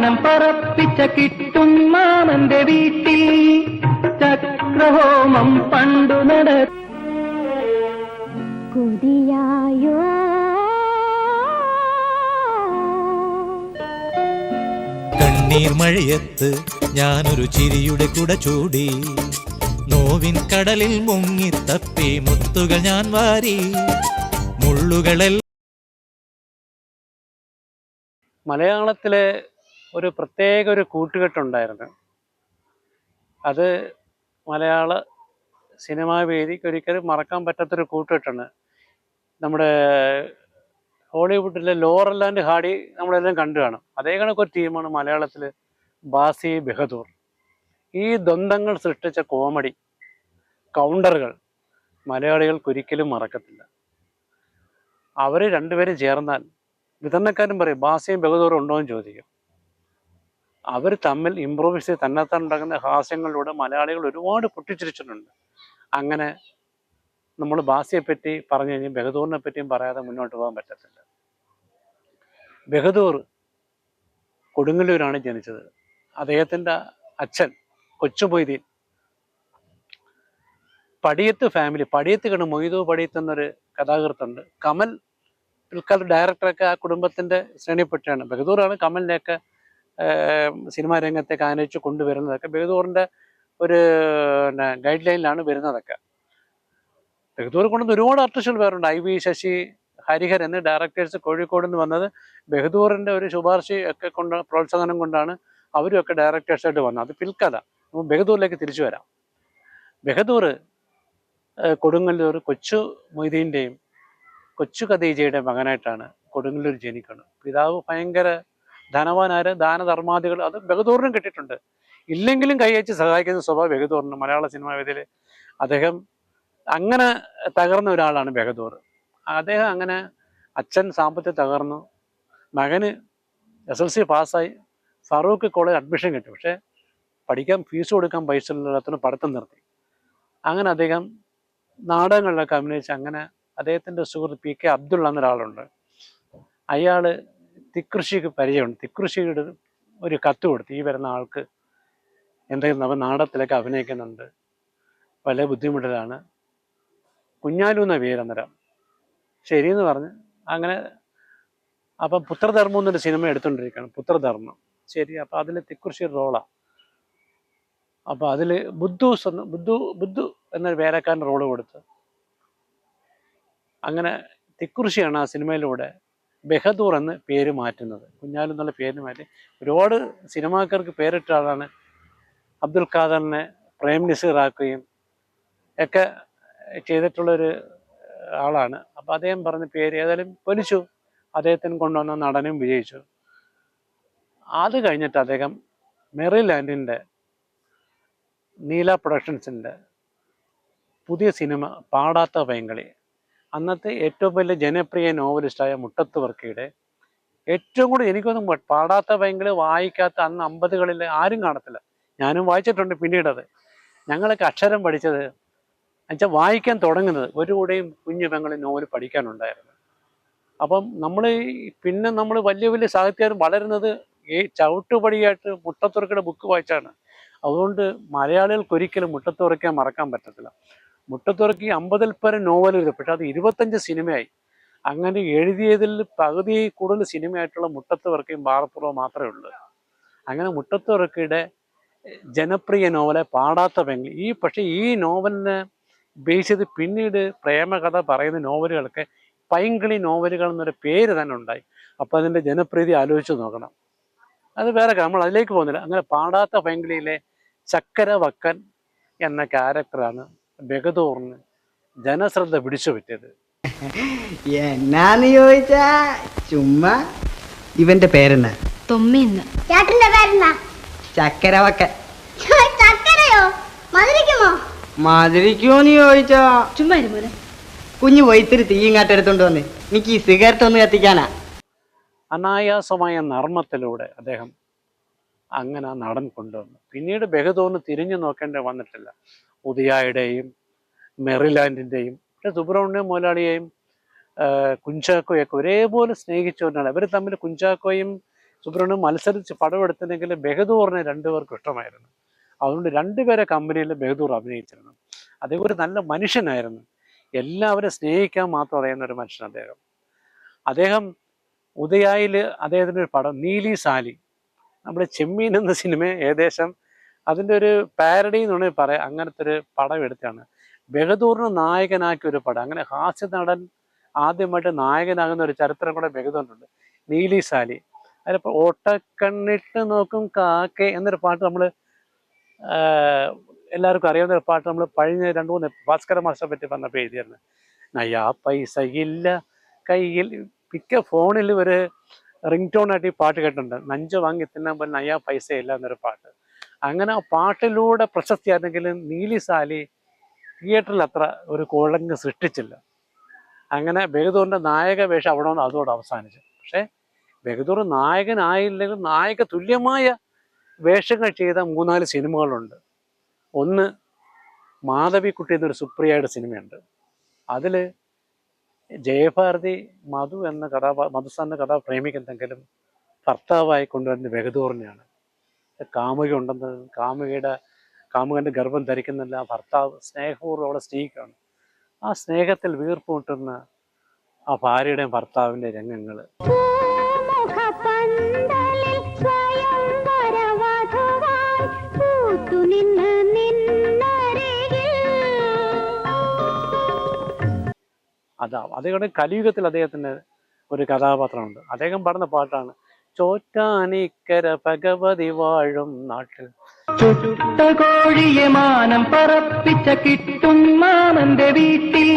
വിമാനം പറപ്പിച്ച കിട്ടും മാമന്റെ വീട്ടിൽ ചക്രഹോമം പണ്ടു നട കൊതിയായോ കണ്ണീർ മഴയത്ത് ഞാനൊരു ചിരിയുടെ കുട ചൂടി, നോവിൻ കടലിൽ മുങ്ങിത്തപ്പി മുത്തുകൾ ഞാൻ വാരി, മുള്ളുകളെല്ലാം. മലയാളത്തിലെ ഒരു പ്രത്യേക ഒരു കൂട്ടുകെട്ടുണ്ടായിരുന്നു. അത് മലയാള സിനിമാ വേദിക്ക് ഒരിക്കലും മറക്കാൻ പറ്റാത്തൊരു കൂട്ടുകെട്ടാണ്. നമ്മുടെ ഹോളിവുഡിലെ ലോറൽ ആൻഡ് ഹാർഡി നമ്മളെല്ലാം കണ്ടു കാണും. അതേ കണക്കൊരു ടീമാണ് മലയാളത്തിൽ ബാസി ബെഹദൂർ. ഈ ദ്വന്ദ്ങ്ങൾ സൃഷ്ടിച്ച കോമഡി കൗണ്ടറുകൾ മലയാളികൾക്ക് ഒരിക്കലും മറക്കത്തില്ല. അവർ രണ്ടുപേരും ചേർന്നാൽ വിതരണക്കാരും പറയും ബാസിയും ബെഹദൂറും ഉണ്ടോ എന്ന് ചോദിക്കും. അവർ തമ്മിൽ ഇംപ്രൂവൈസ് ചെയ്ത് തന്നെത്താൻ ഉണ്ടാകുന്ന ഹാസ്യങ്ങളിലൂടെ മലയാളികൾ ഒരുപാട് പൊട്ടിച്ചിരിച്ചിട്ടുണ്ട്. അങ്ങനെ നമ്മൾ ബാസിയെ പറ്റി പറഞ്ഞു കഴിഞ്ഞാൽ ബെഹദൂറിനെ പറ്റിയും പറയാതെ മുന്നോട്ട് പോകാൻ പറ്റത്തില്ല. ബെഹദൂർ കൊടുങ്ങല്ലൂരാണ് ജനിച്ചത്. അദ്ദേഹത്തിൻ്റെ അച്ഛൻ കൊച്ചു മൊയ്തീൻ പടിയത്ത് ഫാമിലി, പടിയത്ത് കണ്ട് മൊയ്തു പടിയത്ത് എന്നൊരു കഥാകൃത്തുണ്ട്. കമൽ പിൽക്കാലത്ത് ഡയറക്ടറൊക്കെ ആ കുടുംബത്തിൻ്റെ ശ്രേണിപ്പെട്ടാണ്. ബെഹദൂറാണ് കമലിനെയൊക്കെ സിനിമാ രംഗത്തേക്ക് ആനയിച്ച് കൊണ്ടുവരുന്നതൊക്കെ. ബെഹദൂറിൻ്റെ ഒരു ഗൈഡ് ലൈനിലാണ് വരുന്നതൊക്കെ. ബെഹദൂർ കൊണ്ടുവന്ന് ഒരുപാട് ആർട്ടിസ്റ്റുകൾ പേരുണ്ട്. IV ശശി, ഹരിഹർ എന്നീ ഡയറക്ടേഴ്സ് കോഴിക്കോട് നിന്ന് വന്നത് ബെഹദൂറിൻ്റെ ഒരു ശുപാർശ ഒക്കെ കൊണ്ട് പ്രോത്സാഹനം കൊണ്ടാണ് അവരുമൊക്കെ ഡയറക്ടേഴ്സായിട്ട് വന്നത്. അത് പിൽക്കഥ. നമുക്ക് ബെഹദൂറിലേക്ക് തിരിച്ചു വരാം. ബെഹദൂർ കൊടുങ്ങല്ലൂർ കൊച്ചു മൊയ്തീൻ്റെയും കൊച്ചു ഖദീജയുടെ മകനായിട്ടാണ് കൊടുങ്ങല്ലൂർ ജനിക്കുന്നത്. പിതാവ് ഭയങ്കര ധനവാനാര്, ദാനധർമാദികൾ അത് ബെഹദൂറിനും കിട്ടിയിട്ടുണ്ട്. ഇല്ലെങ്കിലും കൈയച്ച് സഹായിക്കുന്ന സ്വഭാവം ബെഹദൂറിന്. മലയാള സിനിമാ വേദിയിൽ അദ്ദേഹം അങ്ങനെ തകർന്ന ഒരാളാണ് ബെഹദൂർ. അദ്ദേഹം അങ്ങനെ അച്ഛൻ സാമ്പത്തികം തകർന്നു, മകന് SLC പാസ്സായി, ഫറൂഖ് കോളേജ് അഡ്മിഷൻ കിട്ടി. പക്ഷേ പഠിക്കാൻ ഫീസ് കൊടുക്കാൻ പൈസ ഇല്ലാത്തതിന് പഠിത്തം നിർത്തി. അങ്ങനെ അദ്ദേഹം നാടകങ്ങളിലൊക്കെ അഭിനയിച്ച് അങ്ങനെ അദ്ദേഹത്തിൻ്റെ സുഹൃത്ത് PK അബ്ദുള്ള എന്നൊരാളുണ്ട്. അയാൾ തിക്കൃഷിക്ക് പരിചയമുണ്ട്. തിക്കൃഷിയുടെ ഒരു കത്ത് കൊടുത്തു, ഈ വരുന്ന ആൾക്ക് എന്തെങ്കിലും നമ്മൾ നാടകത്തിലൊക്കെ അഭിനയിക്കുന്നുണ്ട്, പല ബുദ്ധിമുട്ടിലാണ്, കുഞ്ഞാലു എന്ന പേരന്നേരം. ശരിയെന്ന് പറഞ്ഞ് അങ്ങനെ അപ്പം പുത്രധർമ്മം എന്നൊരു സിനിമ എടുത്തുകൊണ്ടിരിക്കുകയാണ്. പുത്രധർമ്മം ശരി. അപ്പം അതിൽ തിക്കൃഷി റോളാണ്. അപ്പോൾ അതിൽ ബുദ്ധു എന്നൊരു വേലക്കാരൻ്റെ റോള് കൊടുത്ത് അങ്ങനെ തിക്കുറിശിയാണ് ആ സിനിമയിലൂടെ ബെഹദൂർ എന്ന് പേര് മാറ്റുന്നത്. കുഞ്ഞാലു എന്നുള്ള പേര് മാറ്റി ഒരുപാട് സിനിമാക്കാർക്ക് പേരിട്ട ആളാണ്. അബ്ദുൽ ഖാദറിനെ പ്രേം നസീറാക്കുകയും ഒക്കെ ചെയ്തിട്ടുള്ളൊരു ആളാണ്. അപ്പോൾ അദ്ദേഹം പറഞ്ഞ പേര് ഏതായാലും പൊലിച്ചു. അദ്ദേഹത്തിന് കൊണ്ടുവന്ന നടനും വിജയിച്ചു. അത് കഴിഞ്ഞിട്ട് അദ്ദേഹം മെറിലാൻഡിൻ്റെ നീല പ്രൊഡക്ഷൻസിൻ്റെ പുതിയ സിനിമ പാടാത്ത പൈങ്കളി, അന്നത്തെ ഏറ്റവും വലിയ ജനപ്രിയ നോവലിസ്റ്റായ മുട്ടത്ത് വർക്കിയുടെ ഏറ്റവും കൂടുതൽ എനിക്കൊന്നും പാടാത്ത പൈങ്കളി വായിക്കാത്ത അന്ന് 50കളിൽ ആരും കാണത്തില്ല. ഞാനും വായിച്ചിട്ടുണ്ട്. പിന്നീടത് ഞങ്ങളൊക്കെ അക്ഷരം പഠിച്ചത് എന്നുവെച്ചാൽ വായിക്കാൻ തുടങ്ങുന്നത് ഒരു കൂടെയും കുഞ്ഞു പെങ്ങളി നോവൽ പഠിക്കാനുണ്ടായിരുന്നു. അപ്പം പിന്നെ നമ്മൾ വലിയ വലിയ സാഹിത്യകാരൻ വളരുന്നത് ഈ ചവിട്ടുപടിയായിട്ട് മുട്ടത്തുവർക്കിയുടെ ബുക്ക് വായിച്ചാണ്. അതുകൊണ്ട് മലയാളികൾക്ക് ഒരിക്കലും മുട്ടത്തുവർക്കിയെ മറക്കാൻ പറ്റത്തില്ല. മുട്ടത്തുവർക്കി 50ൽ പരം നോവലുകൾ, പക്ഷെ അത് 25 സിനിമയായി. അങ്ങനെ എഴുതിയതിൽ പകുതി കൂടുതൽ സിനിമയായിട്ടുള്ള മുട്ടത്തുവർക്കിയും ബാറപ്പുറവും മാത്രമേ ഉള്ളൂ. അങ്ങനെ മുട്ടത്തുവർക്കിയുടെ ജനപ്രിയ നോവലെ പാടാത്ത പെങ്കളി. പക്ഷേ ഈ നോവലിനെ ബേസ് ചെയ്ത് പിന്നീട് പ്രേമകഥ പറയുന്ന നോവലുകൾക്ക് പൈങ്കിളി നോവലുകൾ എന്നൊരു പേര് തന്നെ ഉണ്ടായി. അപ്പോൾ അതിൻ്റെ ജനപ്രീതി ആലോചിച്ച് നോക്കണം. അത് വേറെ നമ്മൾ അതിലേക്ക് പോകുന്നില്ല. അങ്ങനെ പാടാത്ത പൈങ്കിളിയിലെ ചക്കര വക്കൻ എന്ന ക്യാരക്ടറാണ് ബെഹദൂറിന് ജനശ്രദ്ധ പിടിച്ചു പറ്റിയത്. എന്നാന്ന് ചോദിച്ചാ ചുമ്മാ. ഇവന്റെ പേരെന്നാ? തൊമ്മിന്ന്. ചേട്ടന്റെ പേരെന്നാ? ചക്കര വക്കൻ. ചക്കരയോ? മധുരിക്കുമോ? മധുരിക്കോന്ന് ചോദിച്ചാ ചുമ്മാ ഇരുമോനെ. കുഞ്ഞു പോയി ഇത്തിരി തീയും കാട്ടെടുത്തോണ്ട് വന്ന് എനിക്ക് ഈ സിഗരറ്റ് ഒന്ന് കത്തിക്കാനാ. അനായാസമായ നർമ്മത്തിലൂടെ അദ്ദേഹം അങ്ങനെ നടൻ കൊണ്ടുവന്നു. പിന്നീട് ബെഹദൂറിന് തിരിഞ്ഞു നോക്കേണ്ടി വന്നിട്ടില്ല. ഉദയായുടെയും മെറിലാൻഡിൻ്റെയും സുബ്രഹ്മണ്യം മുതലാളിയെയും കുഞ്ചാക്കോയൊക്കെ ഒരേപോലെ സ്നേഹിച്ചുകൊണ്ടാണ്. ഇവർ തമ്മിൽ കുഞ്ചാക്കോയും സുബ്രഹ്മണ്യം മത്സരിച്ച് പടമെടുത്തില്ലെങ്കിൽ ബഹദൂറിനെ രണ്ടുപേർക്കും ഇഷ്ടമായിരുന്നു. അതുകൊണ്ട് രണ്ടുപേരെ കമ്പനിയിൽ ബഹദൂർ അഭിനയിച്ചിരുന്നു. അദ്ദേഹം ഒരു നല്ല മനുഷ്യനായിരുന്നു. എല്ലാവരും സ്നേഹിക്കാൻ മാത്രം അറിയുന്ന ഒരു മനുഷ്യൻ അദ്ദേഹം. അദ്ദേഹം ഉദയായിൽ അദ്ദേഹത്തിൻ്റെ ഒരു പടം നീലി സാലി, നമ്മുടെ ചെമ്മീൻ എന്ന സിനിമ ഏകദേശം അതിൻ്റെ ഒരു പാരഡി എന്ന് വേണമെങ്കിൽ പറയാം. അങ്ങനത്തെ ഒരു പടം എടുത്താണ് ബഹദൂറിന് നായകനാക്കിയ ഒരു പടം. അങ്ങനെ ഹാസ്യ നടൻ ആദ്യമായിട്ട് നായകനാകുന്ന ഒരു ചരിത്രം കൂടെ ബഹദൂറിനുണ്ട്. നീലി സാലി. അതിലിപ്പോൾ ഓട്ടക്കണ്ണിട്ട് നോക്കും കാക്കെ എന്നൊരു പാട്ട് നമ്മൾ എല്ലാവർക്കും അറിയാവുന്ന ഒരു പാട്ട് നമ്മൾ പഴഞ്ഞ 2-3 ഭാസ്കര മാസ്റ്ററെ പറ്റി പറഞ്ഞപ്പോൾ എഴുതിയായിരുന്നു. നയ്യാ പൈസ ഇല്ല കയ്യിൽ. മിക്ക ഫോണിൽ ഒരു റിംഗ് ടോണായിട്ട് ഈ പാട്ട് കേട്ടിട്ടുണ്ട്. നഞ്ച് വാങ്ങി തിന്നാൻ പോലെ നയ്യാ പൈസ ഇല്ല എന്നൊരു പാട്ട്. അങ്ങനെ ആ പാട്ടിലൂടെ പ്രശസ്തിയായിരുന്നെങ്കിലും നീലി സാലി തിയേറ്ററിൽ അത്ര ഒരു കുഴങ്ങ് സൃഷ്ടിച്ചില്ല. അങ്ങനെ ബഹദൂറിൻ്റെ നായക വേഷം അവിടെ നിന്ന് അതോടെ അവസാനിച്ചു. പക്ഷേ ബഹദൂർ നായകനായില്ലെങ്കിൽ നായക തുല്യമായ വേഷങ്ങൾ ചെയ്ത 3-4 സിനിമകളുണ്ട്. ഒന്ന് മാധവിക്കുട്ടി എന്നൊരു സുപ്രിയയുടെ സിനിമയുണ്ട്. അതിൽ ജയഭാരതി മധുസാറിൻ്റെ കഥ പ്രേമിക്കുന്നെങ്കിലും ഭർത്താവായി കൊണ്ടുവരുന്ന ബഹദൂറിനെയാണ്. കാമുക ഉണ്ടെന്ന് കാമുകൻ്റെ ഗർഭം ധരിക്കുന്നില്ല. ഭർത്താവ് സ്നേഹപൂർവ്വം അവളെ സ്നേഹിക്കുകയാണ്. ആ സ്നേഹത്തിൽ വീർപ്പ് മുട്ടുന്ന ആ ഭാര്യയുടെയും ഭർത്താവിൻ്റെ രംഗങ്ങൾ അതേപോലെ കലിയുഗത്തിൽ അദ്ദേഹത്തിന് ഒരു കഥാപാത്രമുണ്ട്. അദ്ദേഹം പാടുന്ന പാട്ടാണ് ചോറ്റാനിക്കര ഭഗവതി വാഴും നാട്ടിൽ. ചുട്ട കോഴിയെ മാനം പറപ്പിച്ച കിട്ടും മാമന്റെ വീട്ടിൽ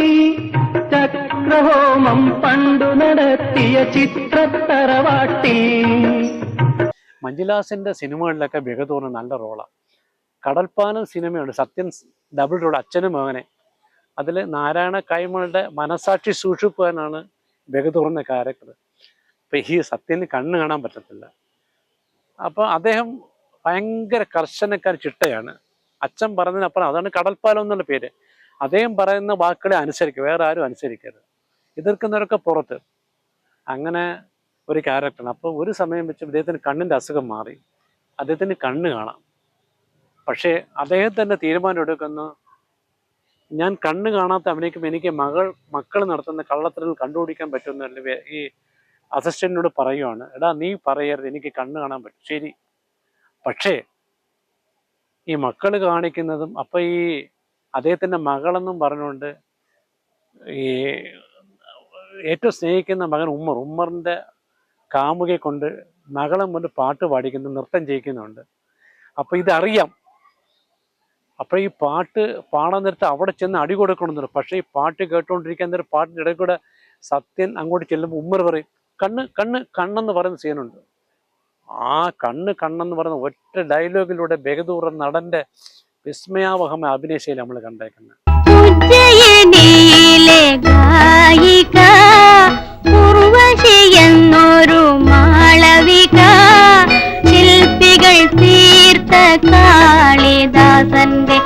ചക്രഹോമം പണ്ടു നടത്തിയ ചിത്രത്തറവാട്ടിൽ. മഞ്ജുലാസിന്റെ സിനിമകളിലൊക്കെ ബഹദൂറിന് നല്ല റോളാണ്. കടൽപ്പാലം സിനിമയുണ്ട്, സത്യൻ ഡബിൾ റോൾ അച്ഛനും മകനെ. അതിൽ നാരായണ കൈമളുടെ മനസാക്ഷി സൂക്ഷിപ്പുവാനാണ് ബഹദൂറിൻ്റെ ക്യാരക്ടർ. അപ്പം ഈ സത്യന് കണ്ണ് കാണാൻ പറ്റത്തില്ല. അപ്പോൾ അദ്ദേഹം ഭയങ്കര കർശനക്കാർ ചിട്ടയാണ്. അച്ഛൻ പറഞ്ഞതിനപ്പുറം, അതാണ് കടൽപ്പാലം എന്നുള്ള പേര്. അദ്ദേഹം പറയുന്ന വാക്കുകളെ അനുസരിക്കുക, വേറെ ആരും അനുസരിക്കരുത്. എതിർക്കുന്നവരൊക്കെ പുറത്ത്. അങ്ങനെ ഒരു ക്യാരക്ടറാണ്. അപ്പോൾ ഒരു സമയം വെച്ച് അദ്ദേഹത്തിന് കണ്ണിൻ്റെ അസുഖം മാറി, അദ്ദേഹത്തിന് കണ്ണ് കാണാം. പക്ഷേ അദ്ദേഹം തന്നെ തീരുമാനം എടുക്കുന്നു, ഞാൻ കണ്ണ് കാണാത്ത അഭിനയിക്കുമ്പോൾ എനിക്ക് മക്കൾ നടത്തുന്ന കള്ളത്തരങ്ങൾ കണ്ടുപിടിക്കാൻ പറ്റുമെന്നല്ലേ ഈ അസിസ്റ്റന്റിനോട് പറയുവാണ്. എടാ നീ പറയരുത്, എനിക്ക് കണ്ണ് കാണാൻ പറ്റും. ശരി, പക്ഷേ ഈ മക്കൾ കാണിക്കുന്നതും അപ്പം ഈ അദ്ദേഹത്തിൻ്റെ മകളെന്നും പറഞ്ഞുകൊണ്ട് ഈ ഏറ്റവും സ്നേഹിക്കുന്ന മകൻ ഉമ്മറിൻ്റെ കാമുകയെ കൊണ്ട് മകളെ കൊണ്ട് പാട്ട് പാടിക്കുന്നു, നൃത്തം ചെയ്യിക്കുന്നുണ്ട്. അപ്പോൾ ഇതറിയാം. അപ്പോൾ ഈ പാട്ട് പാടാൻ നേരത്ത് അവിടെ ചെന്ന് അടി കൊടുക്കണമെന്നുണ്ട്. പക്ഷേ ഈ പാട്ട് കേട്ടുകൊണ്ടിരിക്കാൻ നേരം പാട്ടിൻ്റെ ഇടയിൽ കൂടെ സത്യൻ അങ്ങോട്ട് ചെല്ലുമ്പോൾ ഉമ്മർ പറയും കണ്ണെന്ന് പറയുന്ന സീനുണ്ട്. ആ കണ്ണെന്ന് പറയുന്ന ഒറ്റ ഡയലോഗിലൂടെ ബഹദൂർ നടൻ്റെ വിസ്മയാവഹമായ അഭിനയശൈലി നമ്മൾ കണ്ടേക്കുന്നത്. ശില്പികൾ തീർത്ത കാളിദാസന്റെ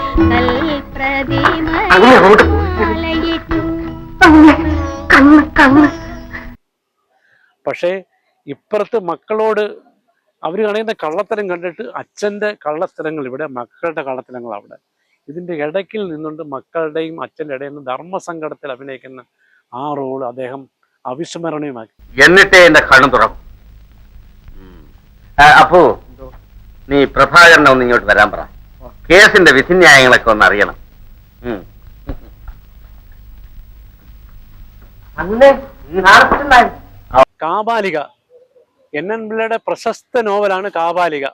പക്ഷേ ഇപ്പുറത്ത് മക്കളോട് അവർ കാണിക്കുന്ന കള്ളത്തരം കണ്ടിട്ട് അച്ഛൻ്റെ കള്ളത്തരങ്ങൾ ഇവിടെ, മക്കളുടെ കള്ളത്തരങ്ങൾ അവിടെ. ഇതിൻ്റെ ഇടയ്ക്കിൽ നിന്നുകൊണ്ട് മക്കളുടെയും അച്ഛൻ്റെ ഇടയിൽ നിന്ന് ധർമ്മസങ്കടത്തിൽ അഭിനയിക്കുന്ന ആ റോൾ അദ്ദേഹം അവിസ്മരണീയമാക്കി. എന്നിട്ടേ എന്റെ കണ്ണു തുറക്കും. അപ്പോ നീ പ്രഭാകരനെ ഒന്ന് ഇങ്ങോട്ട് വരാൻ പറ. കേസിന്റെ വിധിന്യായങ്ങളൊക്കെ ഒന്ന് അറിയണം. കാബാലിക, NN പിള്ളയുടെ പ്രശസ്ത നോവലാണ് കാബാലിക.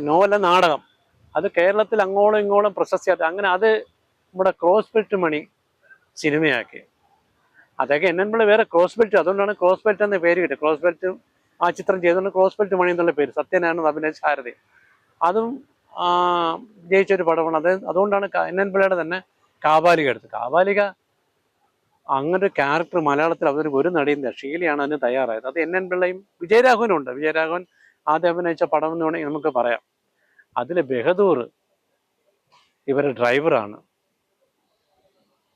നോവല നാടകം. അത് കേരളത്തിൽ അങ്ങോളം ഇങ്ങോളം പ്രശസ്തിയായിട്ട് അങ്ങനെ അത് നമ്മുടെ ക്രോസ് ബെൽറ്റ് മണി സിനിമയാക്കി. അതൊക്കെ NN പിള്ള വേറെ ക്രോസ് ബെൽറ്റ്, അതുകൊണ്ടാണ് ക്രോസ് ബെൽറ്റ് എന്ന പേര് കിട്ടുക. ക്രോസ് ബെൽറ്റ് ആ ചിത്രം ചെയ്തുകൊണ്ട് ക്രോസ് ബെൽറ്റ് മണി എന്നുള്ള പേര്. സത്യനാണ് അഭിനയിച്ച സാരഥി. അതും ജയിച്ചൊരു പടമാണ്. അതുകൊണ്ടാണ് NN പിള്ളയുടെ തന്നെ കാബാലിക എടുത്തത്. കാബാലിക അങ്ങനൊരു ക്യാരക്ടർ മലയാളത്തിൽ അവതരിപ്പിച്ച ഒരു നടിയില്ല. ഷീലയാണ് അതിന് തയ്യാറായത്. അത് NN പിള്ളയും വിജയരാഘവനും ഉണ്ട്. വിജയരാഘവൻ ആദ്യം അഭിനയിച്ച പടം എന്ന് വേണമെങ്കിൽ നമുക്ക് പറയാം. അതിൽ ബഹദൂർ ഇവരുടെ ഡ്രൈവറാണ്,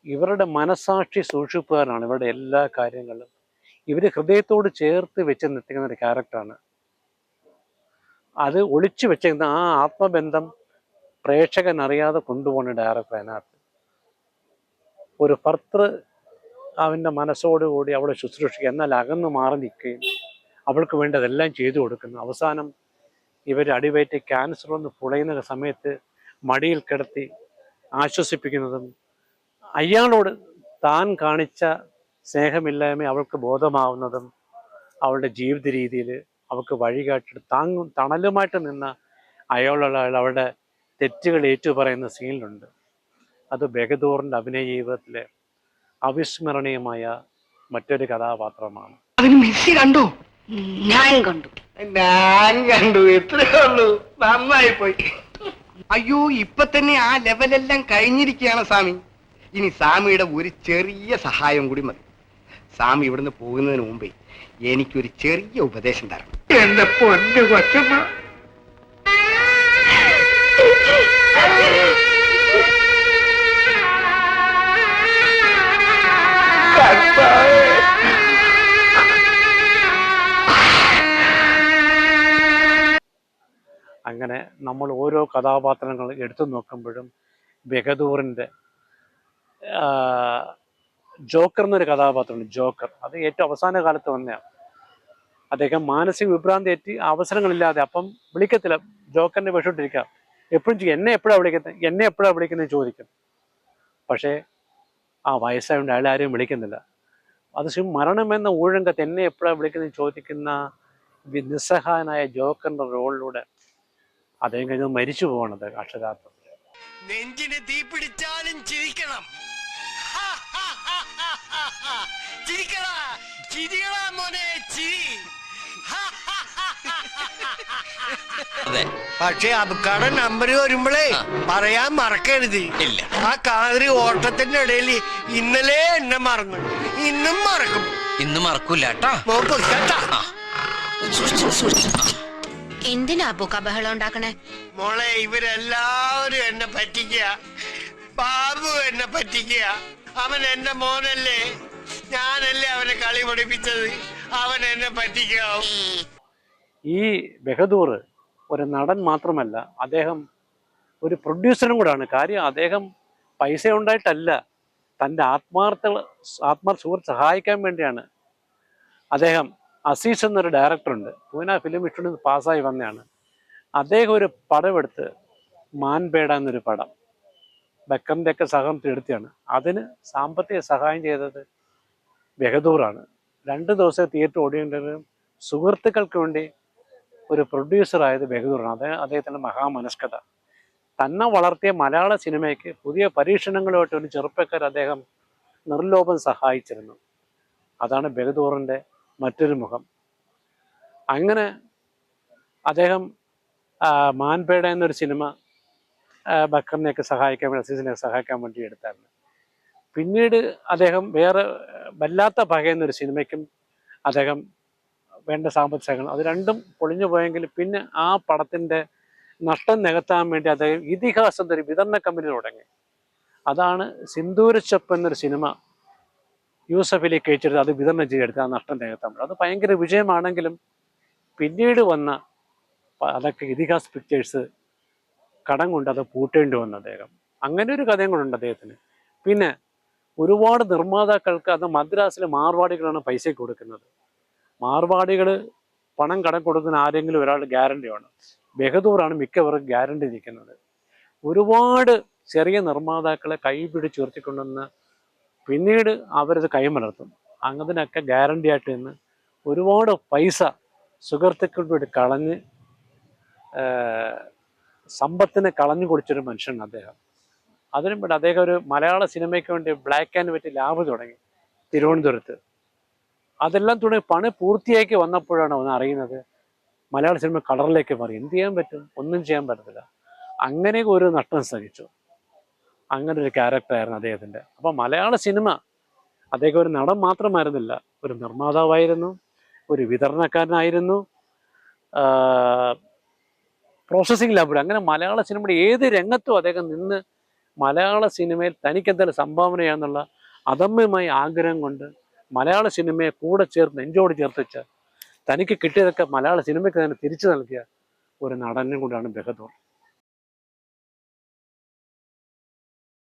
ഇവരുടെ മനസാക്ഷി സൂക്ഷിപ്പുകാരനാണ് ഇവരുടെ എല്ലാ കാര്യങ്ങളിലും. ഇവർ ഹൃദയത്തോട് ചേർത്ത് വെച്ച് നിർത്തിക്കുന്ന ഒരു ക്യാരക്ടറാണ്. അത് ഒളിച്ചു വെച്ചിരുന്ന ആ ആത്മബന്ധം പ്രേക്ഷകൻ അറിയാതെ കൊണ്ടുപോകുന്ന ഡയറക്ടർ അതിനകത്ത്. ഒരു ഭർത്തൃ അവൻ്റെ മനസ്സോടുകൂടി അവളെ ശുശ്രൂഷിക്കുക, എന്നാൽ അകന്ന് മാറി നിൽക്കുകയും അവൾക്ക് വേണ്ടതെല്ലാം ചെയ്തു കൊടുക്കുന്നു. അവസാനം ഇവർ അടിവയറ്റി ക്യാൻസർ വന്ന് പുളയുന്ന സമയത്ത് മടിയിൽ കിടത്തി ആശ്വസിപ്പിക്കുന്നതും അയാളോട് താൻ കാണിച്ച സ്നേഹമില്ലായ്മ അവൾക്ക് ബോധമാവുന്നതും അവളുടെ ജീവിത രീതിയിൽ അവൾക്ക് വഴികാട്ടി തണലുമായിട്ട് നിന്ന അയാളുള്ള അവളുടെ തെറ്റുകൾ ഏറ്റുപറയുന്ന സീനിലുണ്ട്. അത് ബെഹദൂറിൻ്റെ അഭിനയ ജീവിതത്തിലെ അവിസ്മരണീയമായ മറ്റൊരു കഥാപാത്രമാണ്. അതിന് മെസ്സി കണ്ടോ? ഞാൻ കണ്ടു. ഞാൻ കണ്ടു. എത്രയേ ഉള്ളൂ, നന്നായി പോയി. അയ്യോ, ഇപ്പൊ തന്നെ ആ ലെവലെല്ലാം കഴിഞ്ഞിരിക്കുകയാണ് സ്വാമി. ഇനി സ്വാമിയുടെ ഒരു ചെറിയ സഹായം കൂടി മതി. സ്വാമി ഇവിടുന്ന് പോകുന്നതിന് മുമ്പേ എനിക്കൊരു ചെറിയ ഉപദേശം തരണം. എന്റെ പൊന്നു കൊച്ചമ്മ. അങ്ങനെ നമ്മൾ ഓരോ കഥാപാത്രങ്ങൾ എടുത്തു നോക്കുമ്പോഴും ബെഹദൂറിൻ്റെ ജോക്കർ എന്നൊരു കഥാപാത്രമുണ്ട്. ജോക്കർ അത് ഏറ്റവും അവസാന കാലത്ത് വന്നതാണ്. അദ്ദേഹം മാനസിക വിഭ്രാന്തി ഏറ്റി അവസരങ്ങളില്ലാതെ അപ്പം വിളിക്കത്തില്ല. ജോക്കറിനെ വിഷമിട്ടിരിക്കുക, എപ്പോഴും എന്നെ എപ്പോഴാണ് വിളിക്കുന്നത് ചോദിക്കും. പക്ഷേ ആ വയസ്സായതുകൊണ്ട് അയാൾ ആരെയും വിളിക്കുന്നില്ല. അത് മരണമെന്ന ഊഴങ്കത്ത് എന്നെ എപ്പോഴാണ് വിളിക്കുന്നത് ചോദിക്കുന്ന നിസ്സഹായനായ ജോക്കറിൻ്റെ റോളിലൂടെ അദ്ദേഹം കഴിഞ്ഞ് മരിച്ചു പോകണത് അക്ഷരാർത്ഥം. നെഞ്ചിന് തീ പിടിച്ചാലും ചിരിക്കണം. ചിരിക്കടാ, ചിരികളാ മോനെ, ചിരി. പക്ഷെ അബുക്കാടെ നമ്പർ വരുമ്പോഴേ പറയാൻ മറക്കരുത്. ഇല്ല, ആ കാതിരി ഓട്ടത്തിന്റെ ഇടയിൽ ഇന്നലെ എന്നെ മറന്നു, ഇന്നും മറക്കും. ഇന്ന് മറക്കൂല കേട്ടോ. എന്തിനാ പൂക്ക ബഹളം ഉണ്ടാക്കണേ? മോളെ, ഇവരെല്ലാവരും എന്നെ പറ്റിക്കുക. ബാബു എന്നെ പറ്റിക്കുക. അവൻ എന്റെ മോനല്ലേ, ഞാനല്ലേ അവനെ കളി പഠിപ്പിച്ചത്. അവൻ എന്നെ പറ്റിക്കാവും. ഈ ബെഹദൂർ ഒരു നടൻ മാത്രമല്ല, അദ്ദേഹം ഒരു പ്രൊഡ്യൂസറും കൂടാണ്. കാര്യം അദ്ദേഹം പൈസ ഉണ്ടായിട്ടല്ല, തൻ്റെ ആത്മാർത്ഥ സുഹൃത്ത് സഹായിക്കാൻ വേണ്ടിയാണ്. അദ്ദേഹം അസീസ് എന്നൊരു ഡയറക്ടറുണ്ട്, പൂന ഫിലിം ഇൻസ്റ്റിറ്റ്യൂട്ടിൽ പാസ്സായി വന്നതാണ്. അദ്ദേഹം ഒരു പടമെടുത്ത് മാൻപേട എന്നൊരു പടം ബക്കറിൻ്റെ ഒക്കെ സഹകരണത്തിൽ എടുത്തതാണ്. അതിന് സാമ്പത്തിക സഹായം ചെയ്തത് ബെഹദൂറാണ്. 2 ദിവസം തിയേറ്റർ ഓടിയേണ്ടതും സുഹൃത്തുക്കൾക്ക് വേണ്ടി ഒരു പ്രൊഡ്യൂസറായത് ബെഹദൂറാണ്. അദ്ദേഹത്തിൻ്റെ മഹാമനസ്കത തന്നെ വളർത്തിയ മലയാള സിനിമയ്ക്ക് പുതിയ പരീക്ഷണങ്ങളുമായിട്ട് ഒരു ചെറുപ്പക്കാർ അദ്ദേഹം നിർലോഭം സഹായിച്ചിരുന്നു. അതാണ് ബെഹദൂറിൻ്റെ മറ്റൊരു മുഖം. അങ്ങനെ അദ്ദേഹം മാൻപേട എന്നൊരു സിനിമ ബക്കറിനെയൊക്കെ സഹായിക്കാൻ വേണ്ടി, അസീസിനെയൊക്കെ സഹായിക്കാൻ വേണ്ടി എടുത്തായിരുന്നു. പിന്നീട് അദ്ദേഹം വേറെ വല്ലാത്ത പക എന്നൊരു സിനിമയ്ക്കും അദ്ദേഹം വേണ്ട സാമ്പത്തിക സഹായം, അത് രണ്ടും പൊളിഞ്ഞു പോയെങ്കിൽ പിന്നെ ആ പടത്തിൻ്റെ നഷ്ടം നികത്താൻ വേണ്ടി അദ്ദേഹം ഇതിഹാസം ഒരു വിതരണ കമ്പനി തുടങ്ങി. അതാണ് സിന്ദൂരച്ചപ്പ് എന്നൊരു സിനിമ യൂസഫ് അലി കഴിച്ചെടുത്ത് അത് വിതരണം ചെയ്തെടുത്ത് ആ നഷ്ടം നികത്താൻ പറ്റും. അത് ഭയങ്കര വിജയമാണെങ്കിലും പിന്നീട് വന്ന അതൊക്കെ ഇതിഹാസ് പിക്ചേഴ്സ് കടം കൊണ്ട് അത് പൂട്ടേണ്ടി വന്നു അദ്ദേഹം. അങ്ങനെ ഒരു കഥയും കൂടെ ഉണ്ട് അദ്ദേഹത്തിന്. പിന്നെ ഒരുപാട് നിർമ്മാതാക്കൾക്ക് അത് മദ്രാസിലെ മാർവാടികളാണ് പൈസ കൊടുക്കുന്നത്. മാർവാടികൾ പണം കടം കൊടുക്കുന്ന ആരെങ്കിലും ഒരാൾ ഗ്യാരണ്ടി വേണം. ബെഹദൂറാണ് മിക്കവർക്കും ഗ്യാരണ്ടി നിൽക്കുന്നത്. ഒരുപാട് ചെറിയ നിർമ്മാതാക്കളെ കൈപിടിച്ചുയർത്തിക്കൊണ്ടുവന്ന് പിന്നീട് അവരത് കൈമലർത്തും. അങ്ങതിനൊക്കെ ഗ്യാരണ്ടി ആയിട്ട് നിന്ന് ഒരുപാട് പൈസ സുഹൃത്തുക്കൾക്ക് വേണ്ടി കളഞ്ഞ് സമ്പത്തിനെ കളഞ്ഞു കുടിച്ചൊരു മനുഷ്യനാണ് അദ്ദേഹം. അതിനും വേണ്ടി അദ്ദേഹം ഒരു മലയാള സിനിമയ്ക്ക് വേണ്ടി ബ്ലാക്ക് ആൻഡ് വൈറ്റ് ലാബ് തുടങ്ങി തിരുവനന്തപുരത്ത്. അതെല്ലാം തുടങ്ങി പണി പൂർത്തിയാക്കി വന്നപ്പോഴാണ് ഒന്ന് അറിയുന്നത് മലയാള സിനിമ കളറിലേക്ക് മാറി. എന്ത് ചെയ്യാൻ പറ്റും? ഒന്നും ചെയ്യാൻ പറ്റത്തില്ല. അങ്ങനെ ഒരു നഷ്ടം സഹിച്ചു. അങ്ങനെ ഒരു ക്യാരക്ടറായിരുന്നു അദ്ദേഹത്തിൻ്റെ. അപ്പം മലയാള സിനിമ അദ്ദേഹം ഒരു നടൻ മാത്രമായിരുന്നില്ല, ഒരു നിർമ്മാതാവായിരുന്നു, ഒരു വിതരണക്കാരനായിരുന്നു, പ്രോസസ്സിംഗ് ലാബിൽ. അങ്ങനെ മലയാള സിനിമയുടെ ഏത് രംഗത്തും അദ്ദേഹം നിന്ന് മലയാള സിനിമയിൽ തനിക്കെന്തായാലും സംഭാവന ചെയ്യാന്നുള്ള അദമ്യമായ ആഗ്രഹം കൊണ്ട് മലയാള സിനിമയെ കൂടെ ചേർത്ത് നെഞ്ചോട് ചേർത്ത് വെച്ച തനിക്ക് കിട്ടിയതൊക്കെ മലയാള സിനിമയ്ക്ക് തന്നെ തിരിച്ചു നൽകിയ ഒരു നടനും കൂടിയാണ് ബഹദൂർ.